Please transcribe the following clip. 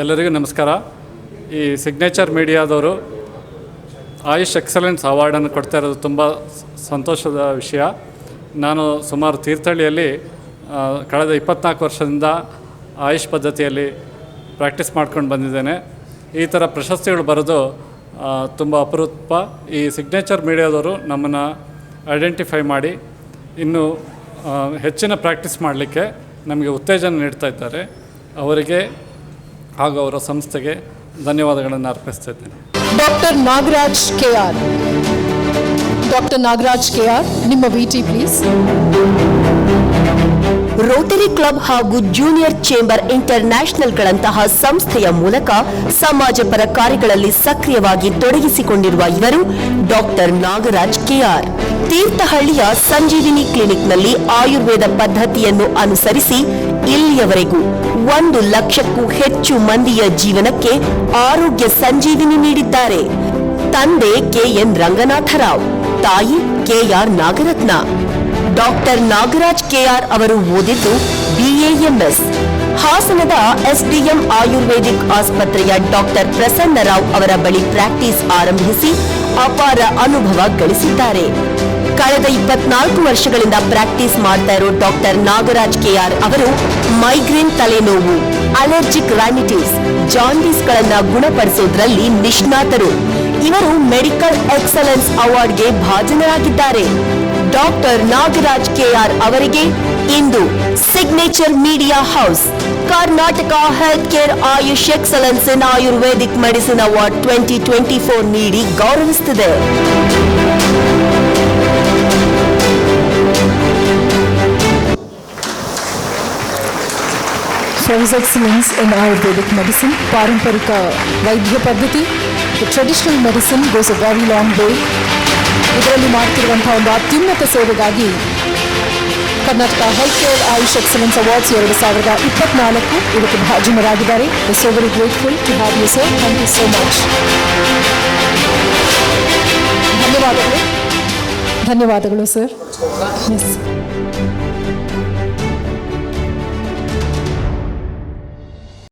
ಎಲ್ಲರಿಗೂ ನಮಸ್ಕಾರ. ಈ ಸಿಗ್ನೇಚರ್ ಮೀಡಿಯಾದವರು ಆಯುಷ್ ಎಕ್ಸಲೆನ್ಸ್ ಅವಾರ್ಡನ್ನು ಕೊಡ್ತಾ ಇರೋದು ತುಂಬ ಸಂತೋಷದ ವಿಷಯ. ನಾನು ಸುಮಾರು ತೀರ್ಥಹಳ್ಳಿಯಲ್ಲಿ ಕಳೆದ 24 ವರ್ಷದಿಂದ ಆಯುಷ್ ಪದ್ಧತಿಯಲ್ಲಿ ಪ್ರಾಕ್ಟೀಸ್ ಮಾಡ್ಕೊಂಡು ಬಂದಿದ್ದೇನೆ. ಈ ಥರ ಪ್ರಶಸ್ತಿಗಳು ಬರೋದು ತುಂಬ ಅಪರೂಪ. ಈ ಸಿಗ್ನೇಚರ್ ಮೀಡಿಯಾದವರು ನಮ್ಮನ್ನು ಐಡೆಂಟಿಫೈ ಮಾಡಿ ಇನ್ನೂ ಹೆಚ್ಚಿನ ಪ್ರಾಕ್ಟೀಸ್ ಮಾಡಲಿಕ್ಕೆ ನಮಗೆ ಉತ್ತೇಜನ ನೀಡ್ತಾ ಇದ್ದಾರೆ. ಅವರಿಗೆ ಹಾಗೂ ಅವರ ಸಂಸ್ಥೆಗೆ ಧನ್ಯವಾದಗಳನ್ನು ಅರ್ಪಿಸ್ತಾ ಇದ್ದೇನೆ. Doctor Nagaraj KR. Doctor Nagaraj KR, ನಿಮ್ಮ ವಿಟಿ ಪ್ಲೀಸ್. ರೋಟರಿ ಕ್ಲಬ್ ಹಾಗೂ ಜೂನಿಯರ್ ಚೇಂಬರ್ ಇಂಟರ್ನ್ಯಾಷನಲ್ಗಳಂತಹ ಸಂಸ್ಥೆಯ ಮೂಲಕ ಸಮಾಜಪರ ಕಾರ್ಯಗಳಲ್ಲಿ ಸಕ್ರಿಯವಾಗಿ ತೊಡಗಿಸಿಕೊಂಡಿರುವ ಇವರು ಡಾಕ್ಟರ್ ನಾಗರಾಜ್ ಕೆಆರ್. ತೀರ್ಥಹಳ್ಳಿಯ ಸಂಜೀವಿನಿ ಕ್ಲಿನಿಕ್ನಲ್ಲಿ ಆಯುರ್ವೇದ ಪದ್ಧತಿಯನ್ನು ಅನುಸರಿಸಿ ಇಲ್ಲಿಯವರೆಗೂ 1 ಲಕ್ಷಕ್ಕೂ ಹೆಚ್ಚು ಮಂದಿಯ ಜೀವನಕ್ಕೆ ಆರೋಗ್ಯ ಸಂಜೀವಿನಿ ನೀಡಿದ್ದಾರೆ. ತಂದೆ ಕೆಎನ್ ರಂಗನಾಥರಾವ್, ತಾಯಿ KR Nagaratna. Doctor Nagaraj K R ಅವರು ಓದಿದ್ದು BAMS. ಹಾಸನದ SDM ಆಯುರ್ವೇದಿಕ್ ಆಸ್ಪತ್ರೆಯ ಡಾಕ್ಟರ್ ಪ್ರಸನ್ನರಾವ್ ಅವರ ಬಳಿ ಪ್ರಾಕ್ಟೀಸ್ ಆರಂಭಿಸಿ ಅಪಾರ ಅನುಭವ ಗಳಿಸಿದ್ದಾರೆ. ಕಳೆದ 24 ವರ್ಷಗಳಿಂದ ಪ್ರಾಕ್ಟೀಸ್ ಮಾಡ್ತಾ ಇರೋ ಡಾಕ್ಟರ್ ನಾಗರಾಜ್ ಕೆಆರ್ ಅವರು ಮೈಗ್ರೇನ್ ತಲೆನೋವು, ಅಲರ್ಜಿಕ್ ರೈನಿಟಿಸ್, ಜಾಂಡೀಸ್ಗಳನ್ನ ಗುಣಪಡಿಸೋದ್ರಲ್ಲಿ ನಿಷ್ಣಾತರು. ಇವರು ಮೆಡಿಕಲ್ ಎಕ್ಸಲೆನ್ಸ್ ಅವಾರ್ಡ್ಗೆ ಭಾಜನರಾಗಿದ್ದಾರೆ. ಡಾಕ್ಟರ್ ನಾಗರಾಜ್ ಕೆಆರ್ ಅವರಿಗೆ ಇಂದು signature media house Karnataka health care AYUSH excellence in ayurvedic medicine award 2024 ನೀಡಿ ಗೌರವಿಸುತ್ತಿದೆ. For his excellence in Ayurvedic medicine, ಪಾರಂಪರಿಕ ವೈದ್ಯ ಪದ್ಧತಿ, traditional medicine goes a very long way. ಇದರಲ್ಲಿ ಮಾಡ್ತಿರುವಂತಹ ಒಂದು ಅತ್ಯುನ್ನತ ಸೇವೆಗಾಗಿ Karnataka health care AYUSH excellence awards 2024 ಇದಕ್ಕೆ ಭಾಜನರಾಗಿದ್ದಾರೆ. So very grateful to have you sir. Thank you so much. ಧನ್ಯವಾದಗಳು ಸರ್. ಎಸ್.